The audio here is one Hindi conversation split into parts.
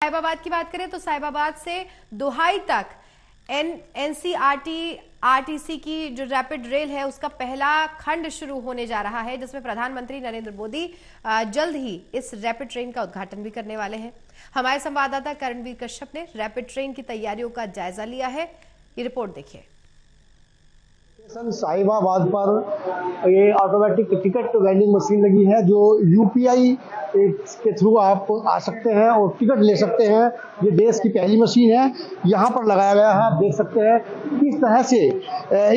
साहिबाबाद की बात करें तो साहिबाबाद से दुहाई तक एनसीआरटी आरटीसी की जो रैपिड रेल है उसका पहला खंड शुरू होने जा रहा है, जिसमें प्रधानमंत्री नरेंद्र मोदी जल्द ही इस रैपिड ट्रेन का उद्घाटन भी करने वाले हैं। हमारे संवाददाता करणवीर कश्यप ने रैपिड ट्रेन की तैयारियों का जायजा लिया है, ये रिपोर्ट देखिए। साहिबाबाद पर ये ऑटोमेटिक टिकट वेंडिंग मशीन लगी है जो यूपीआई के थ्रू आप आ सकते हैं और टिकट ले सकते हैं। ये देश की पहली मशीन है, यहाँ पर लगाया गया है। आप देख सकते हैं किस तरह से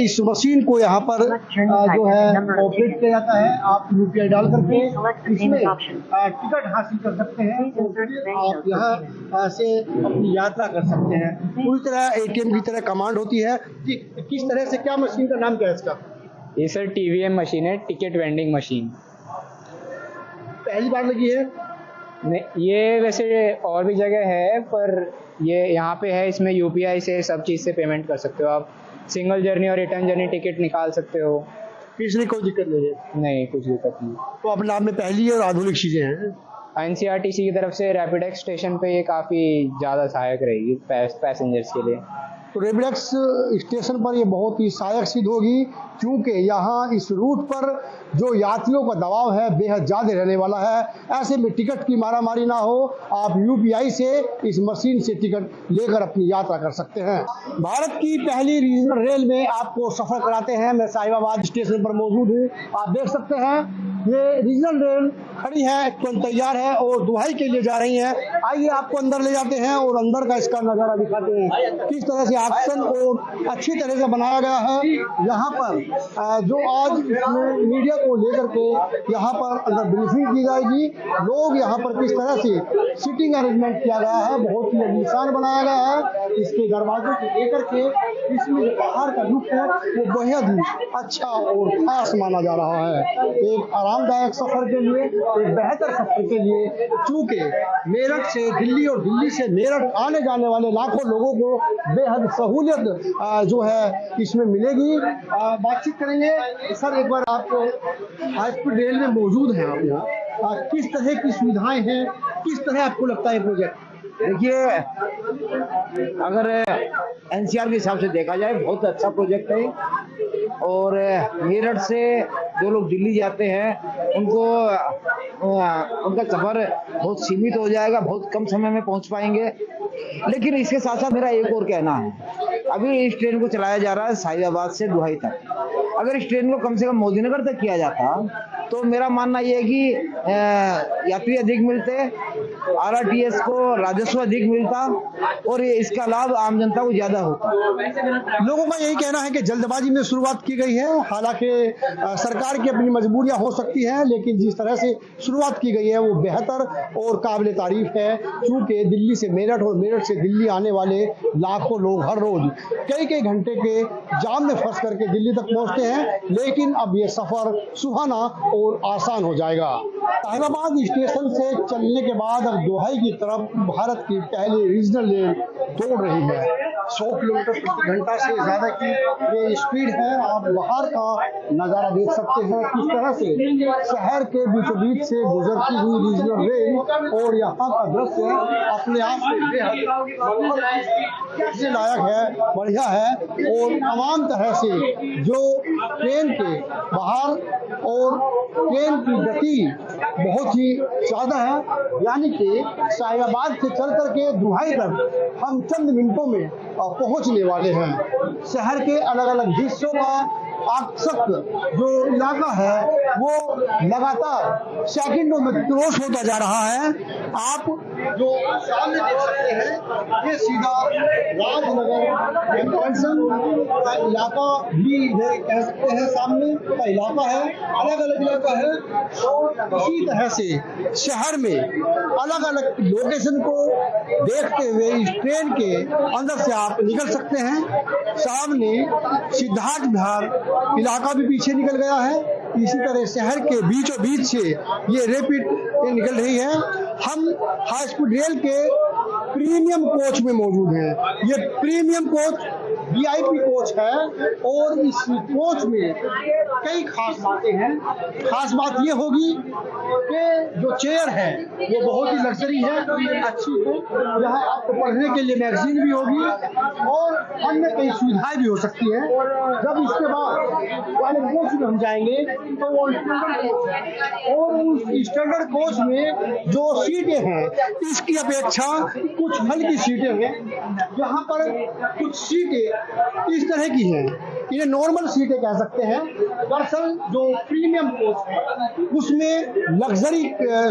इस मशीन को यहाँ पर जो है ऑपरेट किया जाता है। आप यूपीआई डाल करके इसमें टिकट हासिल कर सकते हैं और आप यहाँ से अपनी यात्रा कर सकते हैं। पूरी तरह एटीएम की तरह कमांड होती है। किस तरह से, क्या मशीन का नाम क्या है इसका? ये सर टीवीएम मशीन है, टिकट वेंडिंग मशीन। पहली बार लगी है? नहीं, ये वैसे और भी जगह है पर ये यहाँ पे है। इसमें यूपीआई से सब चीज़ से पेमेंट कर सकते हो आप। सिंगल जर्नी और रिटर्न जर्नी टिकट निकाल सकते हो। इसलिए कोई दिक्कत नहीं है? नहीं, कुछ दिक्कत नहीं। तो अपने आप में पहली और आधुनिक चीजें हैं। एनसीआरटीसी की तरफ से रैपिडेक्स स्टेशन पे ये काफ़ी ज़्यादा सहायक रहेगी पैसेंजर्स के लिए। तो रैपिडेक्स स्टेशन पर ये बहुत ही सहायक सिद्ध होगी, क्योंकि यहाँ इस रूट पर जो यात्रियों का दबाव है बेहद ज़्यादा रहने वाला है। ऐसे में टिकट की मारामारी ना हो, आप यूपीआई से इस मशीन से टिकट लेकर अपनी यात्रा कर सकते हैं। भारत की पहली रीजनल रेल में आपको सफ़र कराते हैं। मैं साहिबाबाद स्टेशन पर मौजूद हूँ। आप देख सकते हैं ये रीजनल रेल खड़ी है, तुरंत तैयार है और दुहाई के लिए जा रही है। आइए आपको अंदर ले जाते हैं और अंदर का इसका नज़ारा दिखाते हैं किस तरह से ऑप्शन और अच्छी तरह से बनाया गया है। यहाँ पर जो आज इसमें मीडिया को लेकर के यहाँ पर अंदर ब्रीफिंग की जाएगी। लोग यहाँ पर किस तरह से सीटिंग अरेंजमेंट किया गया है, बहुत ही आलीशान बनाया गया है। इसके दरवाजे को लेकर के इसमें जो बाहर का लुक है वो बेहद ही अच्छा और खास माना जा रहा है। एक आरामदायक सफर के लिए, एक बेहतर सफर के लिए, चूंकि मेरठ से दिल्ली और दिल्ली से मेरठ आने जाने वाले लाखों लोगों को बेहद सहूलियत जो है इसमें मिलेगी। बातचीत करेंगे सर, एक बार आप हाई स्पीड रेल में मौजूद हैं, आप यहाँ किस तरह की सुविधाएं हैं, किस तरह आपको लगता है प्रोजेक्ट? देखिए, अगर एनसीआर के हिसाब से देखा जाए बहुत अच्छा प्रोजेक्ट है और मेरठ से जो लोग दिल्ली जाते हैं उनको उनका सफर बहुत सीमित हो जाएगा, बहुत कम समय में पहुंच पाएंगे। लेकिन इसके साथ साथ मेरा एक और कहना है, अभी इस ट्रेन को चलाया जा रहा है साहिबाबाद से दुहाई तक। अगर इस ट्रेन को कम से कम मोदीनगर तक किया जाता तो मेरा मानना यह है कि यात्री अधिक मिलते, आरटीएस को राजस्व अधिक मिलता और इसका लाभ आम जनता को ज्यादा होता। लोगों का यही कहना है कि जल्दबाजी में शुरुआत की गई है। हालांकि सरकार की अपनी मजबूरियां हो सकती हैं, लेकिन जिस तरह से शुरुआत की गई है वो बेहतर और काबिल तारीफ है। क्योंकि दिल्ली से मेरठ और मेरठ से दिल्ली आने वाले लाखों लोग हर रोज कई कई घंटे के जाम में फंस करके दिल्ली तक पहुंचते हैं, लेकिन अब ये सफर सुहाना और आसान हो जाएगा। साहिबाबाद स्टेशन से चलने के बाद अब दुहाई की तरफ भारत की पहली रीजनल रेल दौड़ रही है। 100 किलोमीटर प्रति घंटा से ज्यादा की ये स्पीड है। आप बाहर का नजारा देख सकते हैं किस तरह से शहर के बीचों बीच से गुजरती हुई रीजनल रेल, और यहाँ का दृश्य अपने आप में बेहद लायक है, बढ़िया है। और तमाम तरह से जो ट्रेन के बाहर और ट्रेन की गति बहुत ही ज्यादा है, यानी कि साहिबाबाद से चल करके दुहाई तक हम चंद मिनटों में पहुंचने वाले हैं। शहर के अलग अलग हिस्सों का आकर्षक जो इलाका है वो लगातार सेकंडों में क्रॉस होता जा रहा है। आप जो सामने देख सकते हैं ये सीधा राजनगर जंक्शन का इलाका भी कह सकते हैं, सामने का इलाका है, अलग अलग इलाका है। और इसी तरह से शहर में अलग अलग लोकेशन को देखते हुए इस ट्रेन के अंदर से आप निकल सकते हैं। सामने सिद्धार्थ विहार इलाका भी पीछे निकल गया है। इसी तरह शहर के बीचों बीच से ये रैपिड ट्रेन निकल रही है। हम हाई स्पीड रेल के प्रीमियम कोच में मौजूद हैं। ये प्रीमियम कोच VIP कोच है और इस कोच में कई खास बातें हैं। खास बात ये होगी कि जो चेयर है वो बहुत ही लग्जरी है, अच्छी है। यहाँ आपको पढ़ने के लिए मैगजीन भी होगी और अन्य कई सुविधाएं भी हो सकती है। जब इसके बाद वाले कोच में हम जाएंगे तो वो स्टैंडर्ड कोच है और उस स्टैंडर्ड कोच में जो सीटें हैं इसकी अपेक्षा कुछ हल्की सीटें हैं। यहाँ पर कुछ सीटें इस तरह की हैं, इन्हें नॉर्मल सीटें कह सकते हैं। दरअसल जो प्रीमियम कोच है उसमें लग्जरी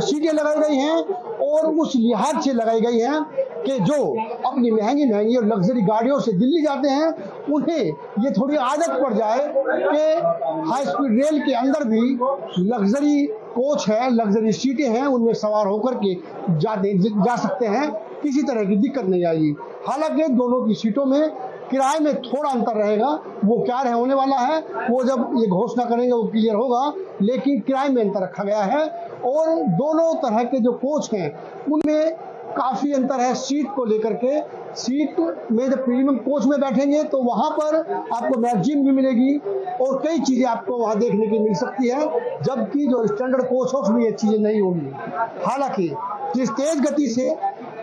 सीटें लगाई गई हैं और उस लिहाज से लगाई गई हैं कि जो अपनी महंगी और लग्जरी गाड़ियों से दिल्ली जाते हैं उन्हें ये थोड़ी आदत पड़ जाए कि हाई स्पीड रेल के अंदर भी लग्जरी कोच है, लग्जरी सीटें हैं, उनमें सवार होकर के जा सकते हैं, किसी तरह की दिक्कत नहीं आएगी। हालांकि दोनों की सीटों में किराए में थोड़ा अंतर रहेगा, वो क्या होने वाला है वो जब ये घोषणा करेंगे वो क्लियर होगा, लेकिन किराए में अंतर रखा गया है। और दोनों तरह के जो कोच हैं उनमें काफी अंतर है सीट को लेकर के। सीट में जब प्रीमियम कोच में बैठेंगे तो वहां पर आपको मैगजीन भी मिलेगी और कई चीजें आपको वहां देखने की मिल सकती है, जबकि जो स्टैंडर्ड कोच हो उसमें ये चीजें नहीं होंगी। हालांकि जिस तेज गति से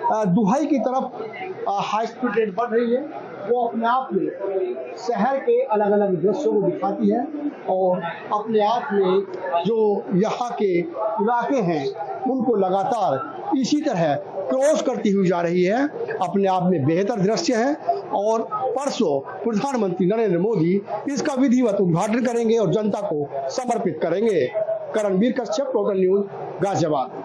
दुहाई की तरफ हाई स्पीड ट्रेन बढ़ रही है वो अपने आप में शहर के अलग अलग दृश्यों को दिखाती है और अपने आप में जो यहाँ के इलाके हैं उनको लगातार इसी तरह क्रॉस करती हुई जा रही है। अपने आप में बेहतर दृश्य है और परसों प्रधानमंत्री नरेंद्र मोदी इसका विधिवत उद्घाटन करेंगे और जनता को समर्पित करेंगे। Karanvir Kashyap, total news, Ghaziabad.